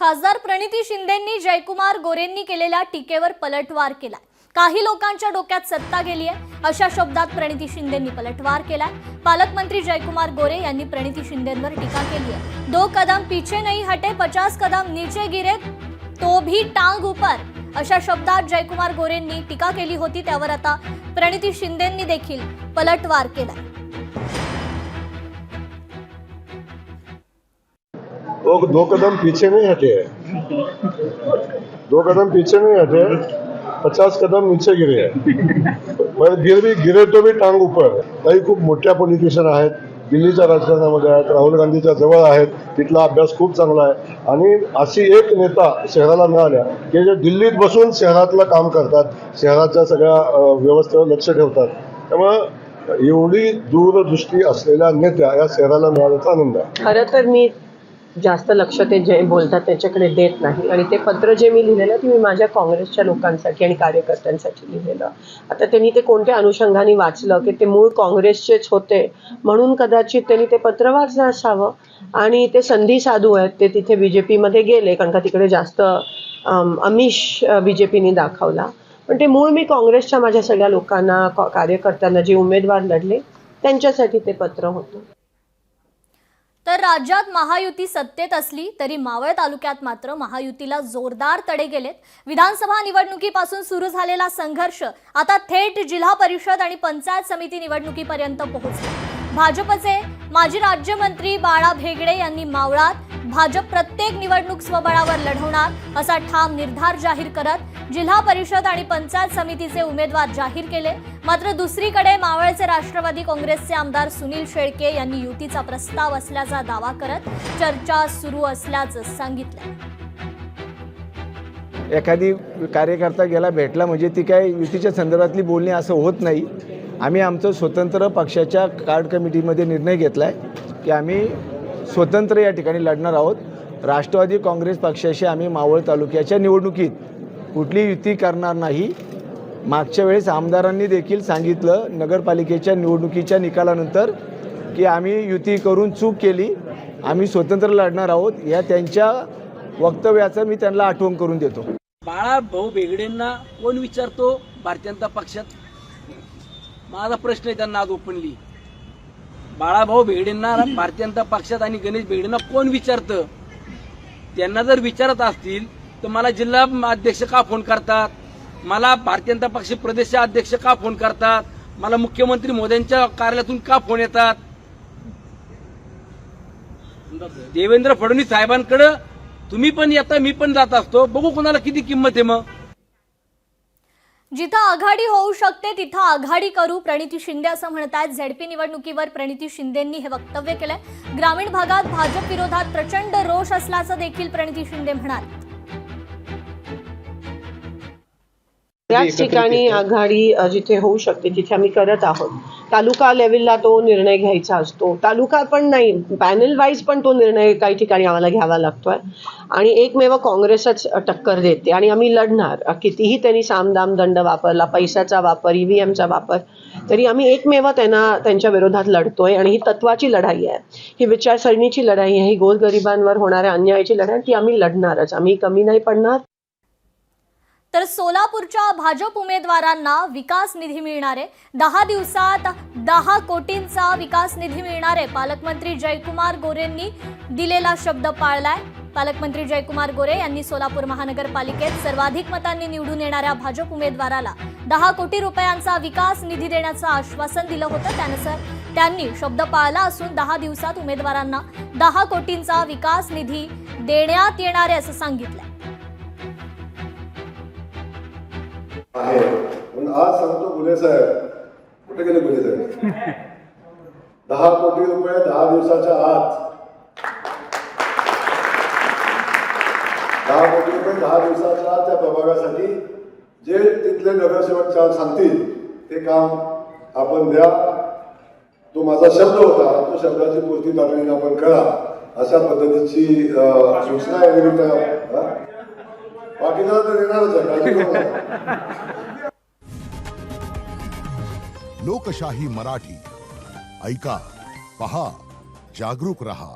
खासदार प्रणिती शिंदेंनी जयकुमार गोरेंनी केलेल्या टीकेवर पलटवार केला। काही लोकांच्या डोक्यात सत्ता गेली आहे अशा शब्दात प्रणिती शिंदेंनी पलटवार केलाय। पालकमंत्री जयकुमार गोरे यांनी प्रणिती शिंदेंवर टीका केली आहे। 2 कदम पीछे नहीं हटे 50 कदम नीचे गिरे तो भी टांग ऊपर अशा शब्दात जयकुमार गोरेंनी टीका केली होती। त्यावर आता प्रणिती शिंदेंनी देखील पलटवार केलाय। वो 2 कदम पीछे नहीं हटे, 2 कदम पीछे नहीं हटे, 50 कदम नीचे गिरे पर गिरे तो भी टांग ऊपर। काही खूप मोठ्या पॉलिटिशियन आहेत, दिल्लीच्या राजकारणामध्ये आहेत, राहुल गांधीच्या जवळ आहेत, तिथला अभ्यास खूप चांगला आहे आणि अशी एक नेता शहराला मिळाल्या की जे दिल्लीत बसून शहरातलं काम करतात, शहराच्या सगळ्या व्यवस्थेवर लक्ष ठेवतात। त्यामुळे एवढी दूरदृष्टी असलेल्या नेत्या या शहराला मिळाल्याचा आनंद आहे। खरं तर मी जास्त लक्ष ते जे बोलतात त्याच्याकडे देत नाही आणि ते पत्र जे मी लिहिलेलं ते मी माझ्या काँग्रेसच्या लोकांसाठी आणि कार्यकर्त्यांसाठी लिहिलेलं। आता त्यांनी ते कोणत्या अनुषंगाने वाचलं की ते मूळ काँग्रेसचेच होते म्हणून कदाचित त्यांनी ते पत्र वाचलं असावं आणि ते संधी साधू आहेत, ते तिथे बीजेपीमध्ये गेले कारण का तिकडे जास्त आमिष बीजेपीने दाखवला। पण ते मूळ मी काँग्रेसच्या माझ्या सगळ्या लोकांना कार्यकर्त्यांना जे उमेदवार लढले त्यांच्यासाठी ते पत्र होतं। तर राज्यात महायुती सत्तेत असली तरी मावळ तालुक्यात मात्र महायुतीला जोरदार तडे गेलेत। विधानसभा निवडणुकीपासून सुरू झालेला संघर्ष आता थेट जिल्हा परिषद आणि पंचायत समिती निवडणुकीपर्यंत पोहोचला। भाजपचे माजी राज्यमंत्री बाळा भेगडे यांनी मावळात भाजप प्रत्येक निवडणूक स्वबळावर लढवणार असा ठाम निर्धार जाहीर करत जिल्हा परिषद आणि पंचायत समितीचे उमेदवार जाहीर केले। मात्र दुसरीकडे मावळचे राष्ट्रवादी काँग्रेसचे आमदार सुनील शेळके यांनी युतीचा प्रस्ताव असल्याचा दावा करत चर्चा सुरू असल्याचं सांगितलं। एखादी कार्यकर्ता गेला भेटला म्हणजे ती काय युतीच्या संदर्भातली बोलणी असं होत नाही। आम्ही आमचं स्वतंत्र पक्षाच्या कार्ड कमिटीमध्ये निर्णय घेतला आहे की आम्ही स्वतंत्र या ठिकाणी लढणार आहोत। राष्ट्रवादी काँग्रेस पक्षाशी आम्ही मावळ तालुक्याच्या निवडणुकीत कुठली युती करणार नाही। मागच्या वेळेस आमदारांनी देखील सांगितलं नगरपालिकेच्या निवडणुकीच्या निकालानंतर की आम्ही युती करून चूक केली, आम्ही स्वतंत्र लढणार आहोत। या त्यांच्या वक्तव्याचं मी त्यांना आठवण करून देतो। बाळा भाऊ भेगडेंना कोण विचारतो भारतीय जनता पक्षात? माझा प्रश्न आहे त्यांना आज ओपनली। बाळा भाऊ भेगडेंना भारतीय जनता पक्षात आणि गणेश भेगडेंना कोण विचारतं? त्यांना जर विचारत असतील तर मला जिल्हा अध्यक्ष का फोन करतात, मला भारतीय जनता पक्ष प्रदेश अध्यक्ष का फोन करतात, मला मुख्यमंत्री मोदींच्या कार्यालयातून का फोन येतात? देवेंद्र फडणवीस साहेबांकडे तुम्ही पण येता, मी पण जात असतो, बघू कोणाला किती किंमत आहे। मग जिथं आघाडी होऊ शकते तिथं आघाडी करू प्रणिती शिंदे असं म्हणतात। झेडपी निवडणुकीवर प्रणिती शिंदेंनी हे वक्तव्य केलंय। ग्रामीण भागात भाजप विरोधात प्रचंड रोष असल्याचं देखील प्रणिती शिंदे म्हणाले। त्याच ठिकाणी आघाडी जिथे होऊ शकते तिथे आम्ही करत आहोत। तालुका लेवलला तो निर्णय घ्यायचा असतो, तालुका पण नाही पॅनल वाईज पण तो निर्णय काही ठिकाणी आम्हाला घ्यावा लागतोय आणि एकमेव काँग्रेसच टक्कर देते आणि आम्ही लढणार। कितीही त्यांनी सामदाम दंड वापरला, पैशाचा वापर, ईव्हीएमचा वापर, तरी आम्ही एकमेव त्यांच्या विरोधात लढतोय आणि ही तत्वाची लढाई आहे, ही विचारसरणीची लढाई आहे, ही गोरगरिबांवर होणाऱ्या अन्यायाची लढाई, ती आम्ही लढणारच, आम्ही कमी नाही पडणार। तर सोलापूरच्या भाजप उमेदवारांना विकास निधी मिळणार आहे। 10 दिवसात 10 कोटींचा विकास निधी मिळणार आहे। पालकमंत्री जयकुमार गोरेंनी दिलेला शब्द पाळलाय। पालकमंत्री जयकुमार गोरे यांनी सोलापूर महानगरपालिकेत सर्वाधिक मतांनी निवडून येणाऱ्या भाजप उमेदवाराला 10 कोटी रुपयांचा विकास निधी देण्याचं आश्वासन दिलं होतं। त्यानुसार त्यांनी शब्द पाळला असून 10 दिवसात उमेदवारांना 10 कोटींचा विकास निधी देण्यात येणार आहे असं सांगितलंय। आहे पण आज सांगतो गुले साहेब, कुठे गेले गुले साहेब? 10 कोटी रुपये 10 दिवसाच्या आत, 10 कोटी रुपये 10 दिवसाच्या आत त्या प्रभागासाठी जे तिथले नगरसेवक सांगतील ते काम आपण द्या। तो माझा शब्द होता, तो शब्दाची पूर्ती तातडीने आपण करा अशा पद्धतीची सूचना आहे। बाकीचा तर येणारच आहे। लोकशाही मराठी ऐका, पहा, जागरूक रहा।